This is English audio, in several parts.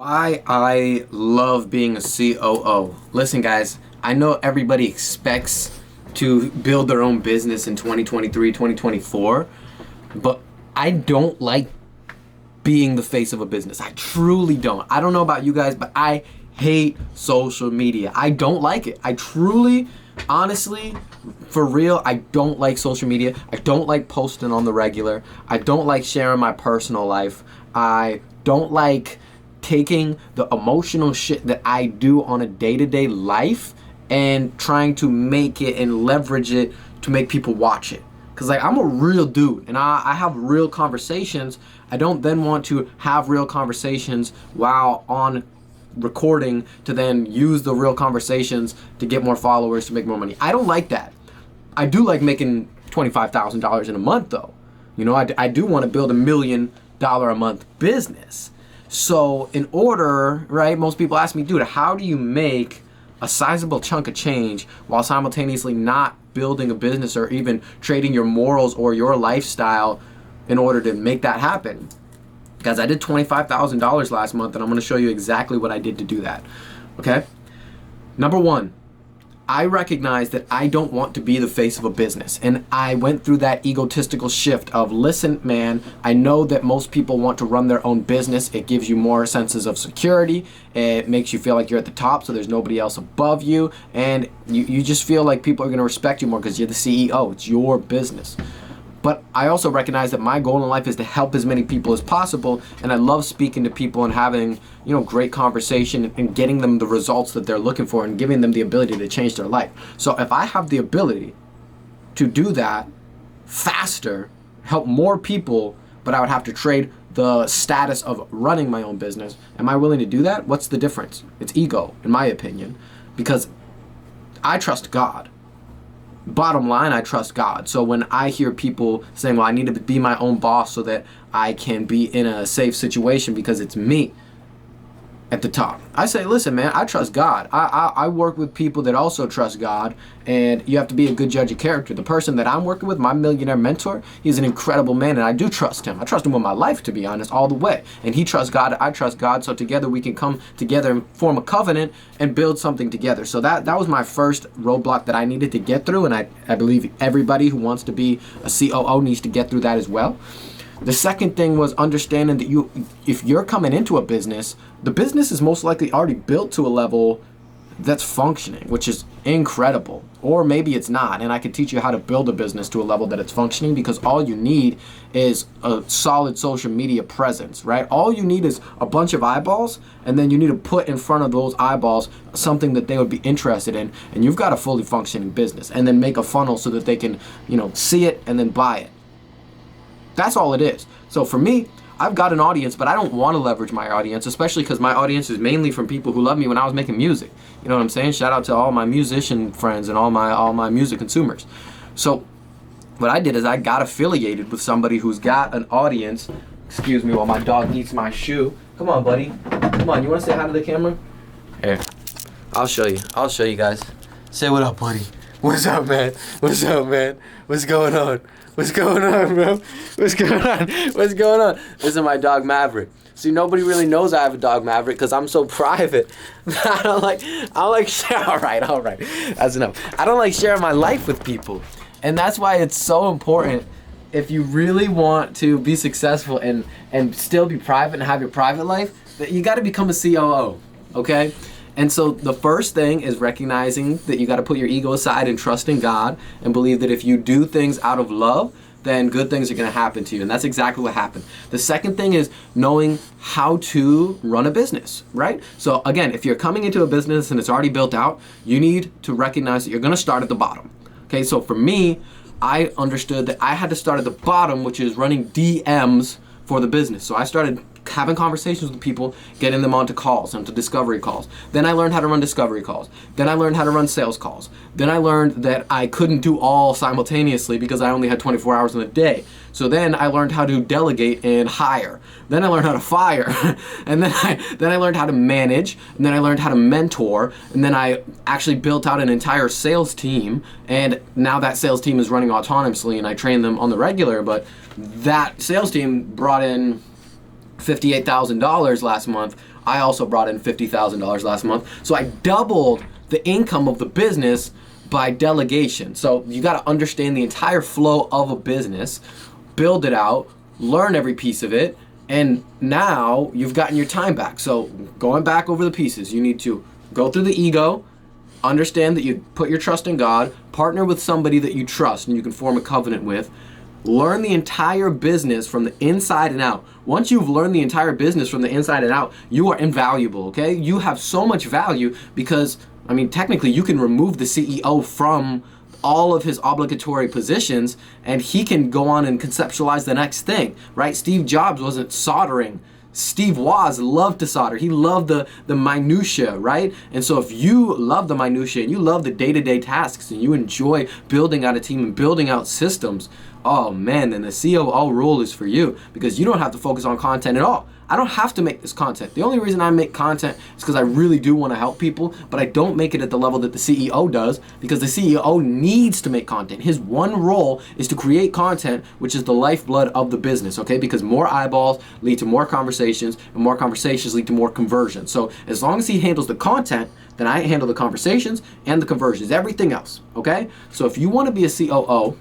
Why I love being a COO. Listen, guys, I know everybody expects to build their own business in 2023, 2024, but I don't like being the face of a business. I truly don't. I don't know about you guys, but I hate social media. I don't like it. I truly, honestly, for real, I don't like social media. I don't like posting on the regular. I don't like sharing my personal life. I don't like taking the emotional shit that I do on a day-to-day life and trying to make it and leverage it to make people watch it. Cause like I'm a real dude and I have real conversations. I don't then want to have real conversations while on recording to then use the real conversations to get more followers to make more money. I don't like that. I do like making $25,000 in a month though. You know, I do want to build $1 million a month business. So in order, right, most people ask me, dude, how do you make a sizable chunk of change while simultaneously not building a business or even trading your morals or your lifestyle in order to make that happen? Guys, I did $25,000 last month and I'm going to show you exactly what I did to do that. Okay? Number one, I recognize that I don't want to be the face of a business. And I went through that egotistical shift of, listen, man, I know that most people want to run their own business. It gives you more senses of security. It makes you feel like you're at the top, so there's nobody else above you. And you just feel like people are going to respect you more because you're the CEO. It's your business. But I also recognize that my goal in life is to help as many people as possible, and I love speaking to people and having, great conversation and getting them the results that they're looking for and giving them the ability to change their life. So if I have the ability to do that faster, help more people, but I would have to trade the status of running my own business, am I willing to do that? What's the difference? It's ego, in my opinion, because I trust God. Bottom line, I trust God. So when I hear people saying, well, I need to be my own boss so that I can be in a safe situation because it's me at the top, I say, listen, man, I trust God. I work with people that also trust God, and you have to be a good judge of character. The person that I'm working with, my millionaire mentor, he's an incredible man, and I do trust him. I trust him with my life, to be honest, all the way. And he trusts God, I trust God, so together we can come together and form a covenant and build something together. So that was my first roadblock that I needed to get through, and I believe everybody who wants to be a COO needs to get through that as well. The second thing was understanding that if you're coming into a business, the business is most likely already built to a level that's functioning, which is incredible. Or maybe it's not, and I can teach you how to build a business to a level that it's functioning, because all you need is a solid social media presence, right? All you need is a bunch of eyeballs, and then you need to put in front of those eyeballs something that they would be interested in, and you've got a fully functioning business. And then make a funnel so that they can, see it and then buy it. That's all it is. So for me, I've got an audience, but I don't want to leverage my audience, especially because my audience is mainly from people who love me when I was making music. You know what I'm saying? Shout out to all my musician friends and all my music consumers. So what I did is I got affiliated with somebody who's got an audience. Excuse me while my dog eats my shoe. Come on, buddy. Come on, you want to say hi to the camera? Here. I'll show you guys. Say what up, buddy. What's up, man? What's up, man? What's going on? What's going on, bro? What's going on? What's going on? This is my dog Maverick. See, nobody really knows I have a dog Maverick because I'm so private. I don't like share. All right. That's enough. I don't like sharing my life with people. And that's why it's so important, if you really want to be successful and still be private and have your private life, that you got to become a COO, okay? And so the first thing is recognizing that you got to put your ego aside and trust in God and believe that if you do things out of love, then good things are going to happen to you. And that's exactly what happened. The second thing is knowing how to run a business, right? So again, if you're coming into a business and it's already built out, you need to recognize that you're going to start at the bottom. Okay, so for me, I understood that I had to start at the bottom, which is running DMs for the business. So I started having conversations with people, getting them onto calls, onto discovery calls. Then I learned how to run discovery calls. Then I learned how to run sales calls. Then I learned that I couldn't do all simultaneously because I only had 24 hours in a day. So then I learned how to delegate and hire. Then I learned how to fire. And then I learned how to manage. And then I learned how to mentor. And then I actually built out an entire sales team. And now that sales team is running autonomously and I train them on the regular. But that sales team brought in $58,000 last month I also brought in $50,000 last month. So I doubled the income of the business by delegation. So you got to understand the entire flow of a business, build it out, learn every piece of it, and now you've gotten your time back. So going back over the pieces, you need to go through the ego, understand that you put your trust in God, partner with somebody that you trust and you can form a covenant with, learn the entire business from the inside and out. Once you've learned the entire business from the inside and out, you are invaluable, okay? You have so much value because, I mean, technically you can remove the CEO from all of his obligatory positions and he can go on and conceptualize the next thing, right? Steve Jobs wasn't soldering. Steve Woz loved to solder. He loved the minutia, right? And so if you love the minutia and you love the day-to-day tasks and you enjoy building out a team and building out systems, oh man, then the COO role is for you because you don't have to focus on content at all. I don't have to make this content. The only reason I make content is because I really do want to help people, but I don't make it at the level that the CEO does because the CEO needs to make content. His one role is to create content, which is the lifeblood of the business, okay? Because more eyeballs lead to more conversations, and more conversations lead to more conversions. So as long as he handles the content, then I handle the conversations and the conversions, everything else, okay? So if you want to be a COO,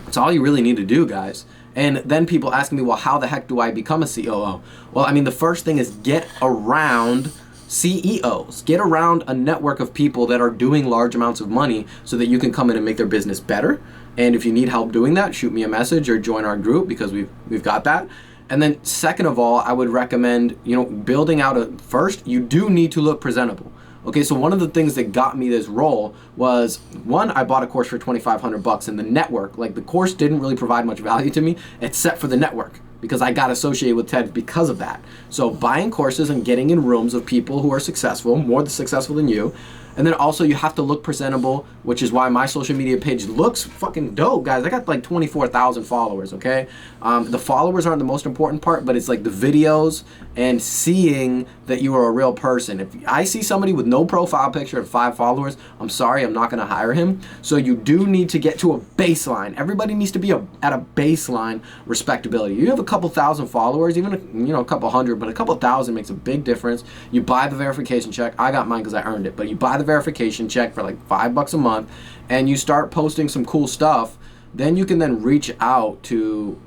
that's all you really need to do, guys. And then people ask me, well, how the heck do I become a COO? Well, I mean, the first thing is get around CEOs. Get around a network of people that are doing large amounts of money so that you can come in and make their business better. And if you need help doing that, shoot me a message or join our group because we've got that. And then second of all, I would recommend, building out first, you do need to look presentable. Okay, so one of the things that got me this role was, one, I bought a course for $2,500 and the network, like the course didn't really provide much value to me except for the network because I got associated with TED because of that. So buying courses and getting in rooms of people who are successful, more successful than you. And then also you have to look presentable, which is why my social media page looks fucking dope, guys. I got like 24,000 followers, okay? The followers aren't the most important part, but it's like the videos and seeing that you are a real person. If I see somebody with no profile picture and 5 followers, I'm sorry, I'm not gonna hire him. So you do need to get to a baseline. Everybody needs to be at a baseline respectability. You have a couple thousand followers, even a couple hundred, but a couple thousand makes a big difference. You buy the verification check. I got mine because I earned it, but you buy the verification check for like $5 a month and you start posting some cool stuff, then you can then reach out to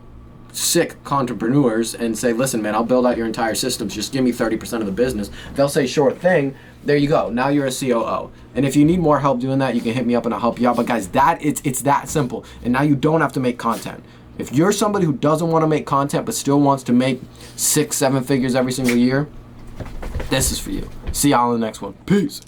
sick entrepreneurs and say, listen, man, I'll build out your entire systems. Just give me 30% of the business. They'll say, sure thing. There you go. Now you're a COO. And if you need more help doing that, you can hit me up and I'll help you out. But guys, it's that simple. And now you don't have to make content. If you're somebody who doesn't want to make content but still wants to make 6-7 figures every single year, this is for you. See y'all in the next one. Peace.